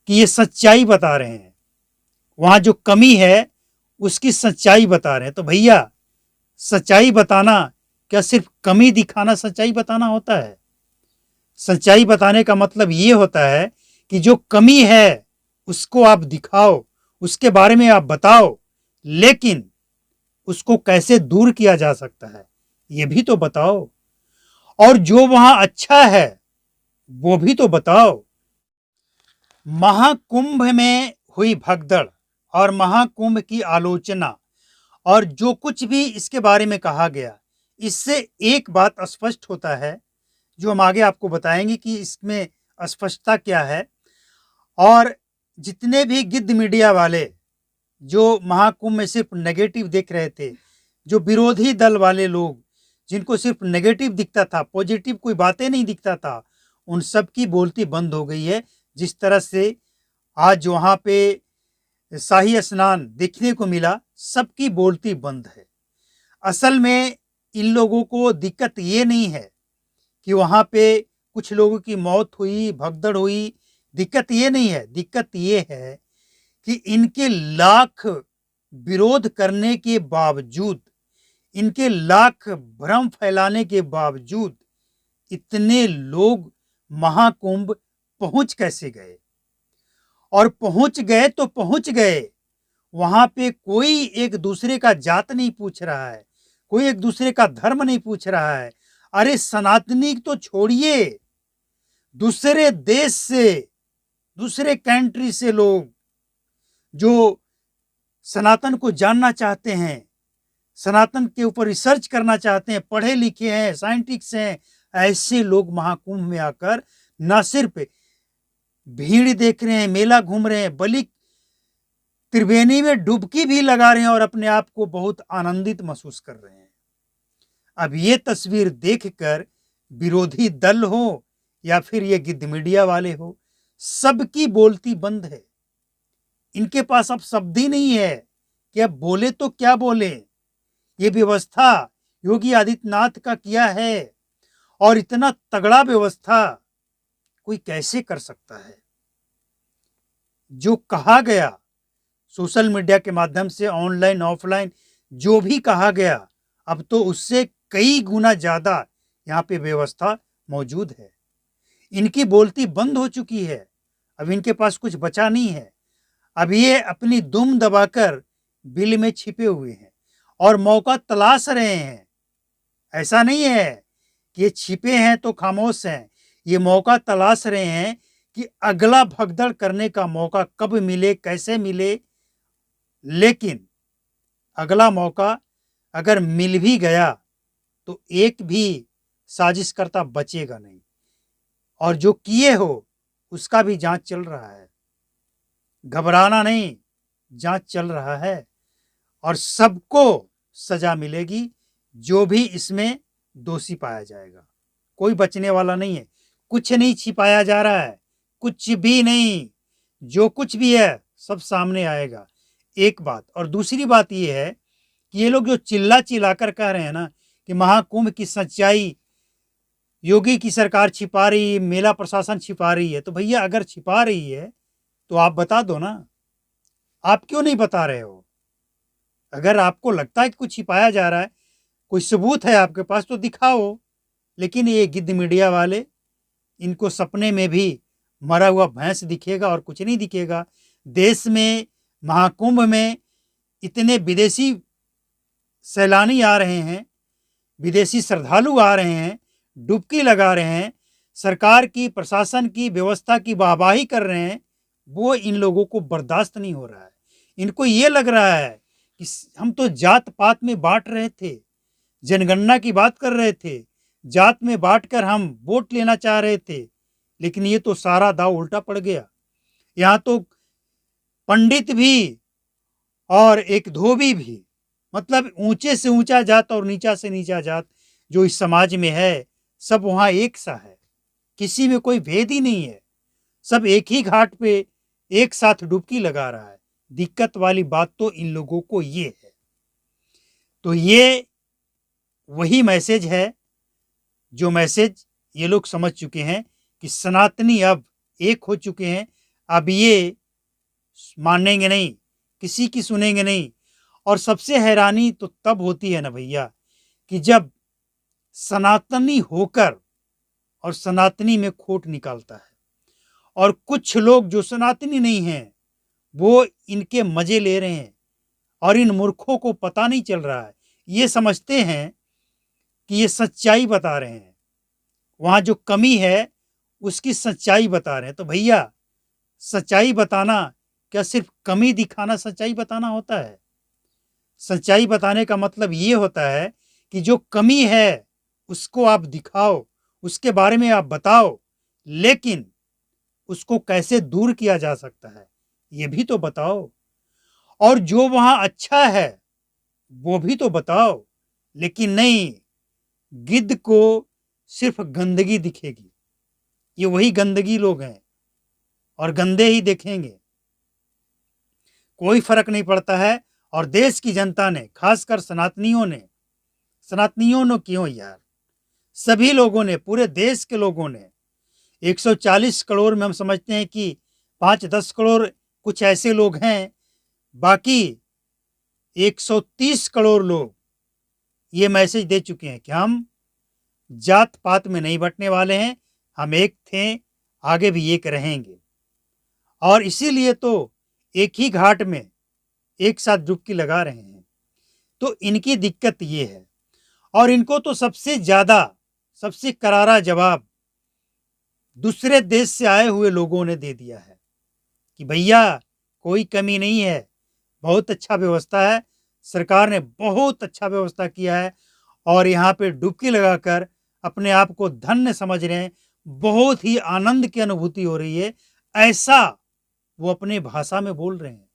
कि ये सच्चाई बता रहे हैं, वहां जो कमी है उसकी सच्चाई बता रहे हैं। तो भैया, सच्चाई बताना क्या सिर्फ कमी दिखाना सच्चाई बताना होता है? सच्चाई बताने का मतलब ये होता है कि जो कमी है उसको आप दिखाओ, उसके बारे में आप बताओ, लेकिन उसको कैसे दूर किया जा सकता है ये भी तो बताओ। और जो वहां अच्छा है वो भी तो बताओ। महाकुंभ में हुई भगदड़ और महाकुंभ की आलोचना और जो कुछ भी इसके बारे में कहा गया, इससे एक बात स्पष्ट होता है, जो हम आगे आपको बताएंगे कि इसमें स्पष्टता क्या है। और जितने भी गिद्ध मीडिया वाले जो महाकुंभ में सिर्फ नेगेटिव देख रहे थे, जो विरोधी दल वाले लोग जिनको सिर्फ नेगेटिव दिखता था, पॉजिटिव कोई बातें नहीं दिखता था, उन सब की बोलती बंद हो गई है। जिस तरह से आज वहाँ पे शाही स्नान देखने को मिला, सबकी बोलती बंद है। असल में इन लोगों को दिक्कत ये नहीं है कि वहाँ पे कुछ लोगों की मौत हुई, भगदड़ हुई, दिक्कत ये नहीं है। दिक्कत ये है कि इनके लाख विरोध करने के बावजूद, इनके लाख भ्रम फैलाने के बावजूद इतने लोग महाकुंभ पहुंच कैसे गए? और पहुंच गए तो पहुंच गए, वहां पे कोई एक दूसरे का जात नहीं पूछ रहा है, कोई एक दूसरे का धर्म नहीं पूछ रहा है। अरे सनातनी तो छोड़िए, दूसरे देश से, दूसरे कंट्री से लोग जो सनातन को जानना चाहते हैं, सनातन के ऊपर रिसर्च करना चाहते हैं, पढ़े लिखे हैं, साइंटिस्ट हैं, ऐसे लोग महाकुंभ में आकर न सिर्फ भीड़ देख रहे हैं, मेला घूम रहे हैं, बल्कि त्रिवेणी में डुबकी भी लगा रहे हैं और अपने आप को बहुत आनंदित महसूस कर रहे हैं। अब ये तस्वीर देखकर विरोधी दल हो या फिर ये गिद्ध मीडिया वाले हो, सबकी बोलती बंद है। इनके पास अब शब्द ही नहीं है कि अब बोले तो क्या बोले। ये व्यवस्था योगी आदित्यनाथ का किया है और इतना तगड़ा व्यवस्था कोई कैसे कर सकता है? जो कहा गया सोशल मीडिया के माध्यम से, ऑनलाइन ऑफलाइन जो भी कहा गया, अब तो उससे कई गुना ज्यादा यहाँ पे व्यवस्था मौजूद है। इनकी बोलती बंद हो चुकी है, अब इनके पास कुछ बचा नहीं है। अब ये अपनी दुम दबाकर बिल में छिपे हुए हैं और मौका तलाश रहे हैं। ऐसा नहीं है कि ये छिपे हैं तो खामोश हैं, ये मौका तलाश रहे हैं कि अगला भगदड़ करने का मौका कब मिले, कैसे मिले। लेकिन अगला मौका अगर मिल भी गया तो एक भी साजिशकर्ता बचेगा नहीं, और जो किए हो उसका भी जांच चल रहा है। घबराना नहीं, जांच चल रहा है और सबको सजा मिलेगी, जो भी इसमें दोषी पाया जाएगा। कोई बचने वाला नहीं है, कुछ नहीं छिपाया जा रहा है, कुछ भी नहीं, जो कुछ भी है सब सामने आएगा। एक बात। और दूसरी बात ये है कि ये लोग जो चिल्ला चिल्लाकर कह रहे हैं ना कि महाकुंभ की सच्चाई योगी की सरकार छिपा रही है, मेला प्रशासन छिपा रही है, तो भैया अगर छिपा रही है तो आप बता दो ना, आप क्यों नहीं बता रहे हो? अगर आपको लगता है कि कुछ छिपाया जा रहा है, कोई सबूत है आपके पास तो दिखाओ। लेकिन ये गिद्ध मीडिया वाले, इनको सपने में भी मरा हुआ भैंस दिखेगा और कुछ नहीं दिखेगा। देश में महाकुंभ में इतने विदेशी सैलानी आ रहे हैं, विदेशी श्रद्धालु आ रहे हैं, डुबकी लगा रहे हैं, सरकार की, प्रशासन की व्यवस्था की वाहवाही कर रहे हैं, वो इन लोगों को बर्दाश्त नहीं हो रहा है। इनको ये लग रहा है कि हम तो जात पात में बांट रहे थे, जनगणना की बात कर रहे थे, जात में बांटकर हम वोट लेना चाह रहे थे, लेकिन ये तो सारा दाव उल्टा पड़ गया। यहाँ तो पंडित भी और एक धोबी भी, मतलब ऊंचे से ऊंचा जात और नीचा से नीचा जात जो इस समाज में है, सब वहाँ एक सा है, किसी में कोई भेद ही नहीं है। सब एक ही घाट पे एक साथ डुबकी लगा रहा है। दिक्कत वाली बात तो इन लोगों को ये है। तो ये वही मैसेज है जो मैसेज ये लोग समझ चुके हैं कि सनातनी अब एक हो चुके हैं। अब ये मानेंगे नहीं, किसी की सुनेंगे नहीं। और सबसे हैरानी तो तब होती है ना भैया, कि जब सनातनी होकर और सनातनी में खोट निकालता है, और कुछ लोग जो सनातनी नहीं हैं वो इनके मजे ले रहे हैं, और इन मूर्खों को पता नहीं चल रहा है। ये समझते हैं कि ये सच्चाई बता रहे हैं, वहाँ जो कमी है उसकी सच्चाई बता रहे हैं। तो भैया, सच्चाई बताना क्या सिर्फ कमी दिखाना सच्चाई बताना होता है? सच्चाई बताने का मतलब ये होता है कि जो कमी है उसको आप दिखाओ, उसके बारे में आप बताओ, लेकिन उसको कैसे दूर किया जा सकता है ये भी तो बताओ। और जो वहाँ अच्छा है वो भी तो बताओ। लेकिन नहीं, गिद्ध को सिर्फ गंदगी दिखेगी, ये वही गंदगी लोग हैं और गंदे ही देखेंगे, कोई फर्क नहीं पड़ता है। और देश की जनता ने, खासकर सनातनियों ने क्यों यार, सभी लोगों ने, पूरे देश के लोगों ने, 140 करोड़ में हम समझते हैं कि 5-10 करोड़ कुछ ऐसे लोग हैं, बाकी 130 करोड़ लोग ये मैसेज दे चुके हैं कि हम जात पात में नहीं बंटने वाले हैं, हम एक थे, आगे भी एक रहेंगे। और इसीलिए तो एक ही घाट में एक साथ डुबकी लगा रहे हैं। तो इनकी दिक्कत ये है। और इनको तो सबसे ज्यादा, सबसे करारा जवाब दूसरे देश से आए हुए लोगों ने दे दिया है कि भैया कोई कमी नहीं है, बहुत अच्छा व्यवस्था है, सरकार ने बहुत अच्छा व्यवस्था किया है, और यहाँ पे डुबकी लगाकर अपने आप को धन्य समझ रहे हैं, बहुत ही आनंद की अनुभूति हो रही है, ऐसा वो अपने भाषा में बोल रहे हैं।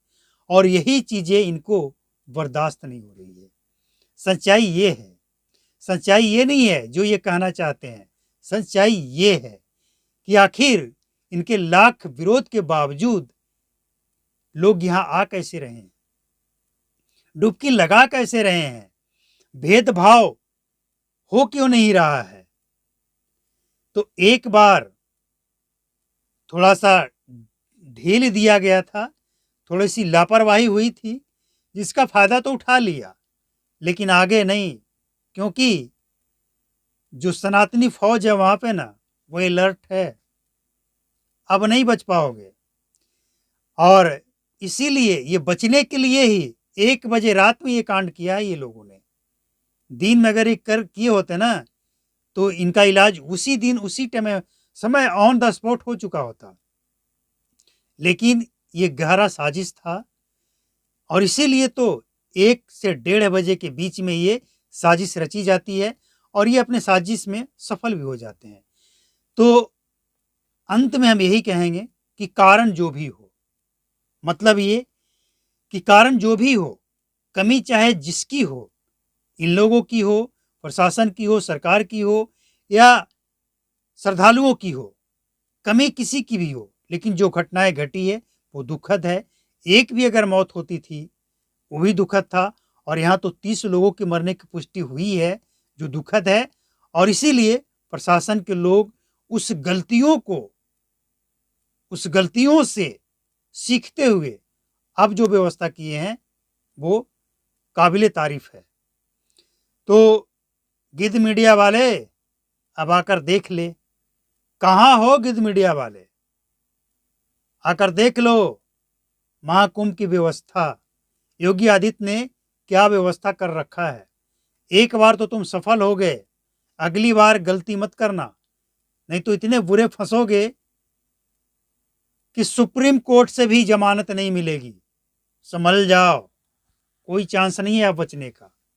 और यही चीजें इनको बर्दाश्त नहीं हो रही है। सच्चाई ये है, सच्चाई ये नहीं है जो ये कहना चाहते हैं। सच्चाई ये है कि आखिर इनके लाख विरोध के बावजूद लोग यहाँ आ कैसे रहे हैं, डुबकी लगा कैसे रहे हैं, भेदभाव हो क्यों नहीं रहा है। तो एक बार थोड़ा सा ढील दिया गया था, थोड़ी सी लापरवाही हुई थी, जिसका फायदा तो उठा लिया, लेकिन आगे नहीं, क्योंकि जो सनातनी फौज है वहां पे ना, वो अलर्ट है, अब नहीं बच पाओगे। और इसीलिए ये बचने के लिए ही 1 बजे रात में ये कांड किया है ये लोगों ने। दिन में अगर ये कर किए होते ना, तो इनका इलाज उसी दिन उसी टाइम समय ऑन द स्पॉट हो चुका होता। लेकिन ये गहरा साजिश था, और इसीलिए तो 1 से 1:30 बजे के बीच में ये साजिश रची जाती है, और ये अपने साजिश में सफल भी हो जाते हैं। तो अंत में हम यही कहेंगे कि कारण जो भी हो, मतलब ये कि कारण जो भी हो, कमी चाहे जिसकी हो, इन लोगों की हो, प्रशासन की हो, सरकार की हो, या श्रद्धालुओं की हो, कमी किसी की भी हो, लेकिन जो घटनाएं घटी है वो दुखद है। एक भी अगर मौत होती थी वो भी दुखद था, और यहाँ तो 30 लोगों के मरने की पुष्टि हुई है जो दुखद है। और इसीलिए प्रशासन के लोग उस गलतियों से सीखते हुए अब जो व्यवस्था किए हैं वो काबिले तारीफ है। तो गिद्ध मीडिया वाले अब आकर देख ले, कहाँ हो गिद्ध मीडिया वाले, आकर देख लो महाकुंभ की व्यवस्था, योगी आदित्य ने क्या व्यवस्था कर रखा है। एक बार तो तुम सफल हो गए, अगली बार गलती मत करना, नहीं तो इतने बुरे फंसोगे कि सुप्रीम कोर्ट से भी जमानत नहीं मिलेगी। संभल जाओ, कोई चांस नहीं है अब बचने का।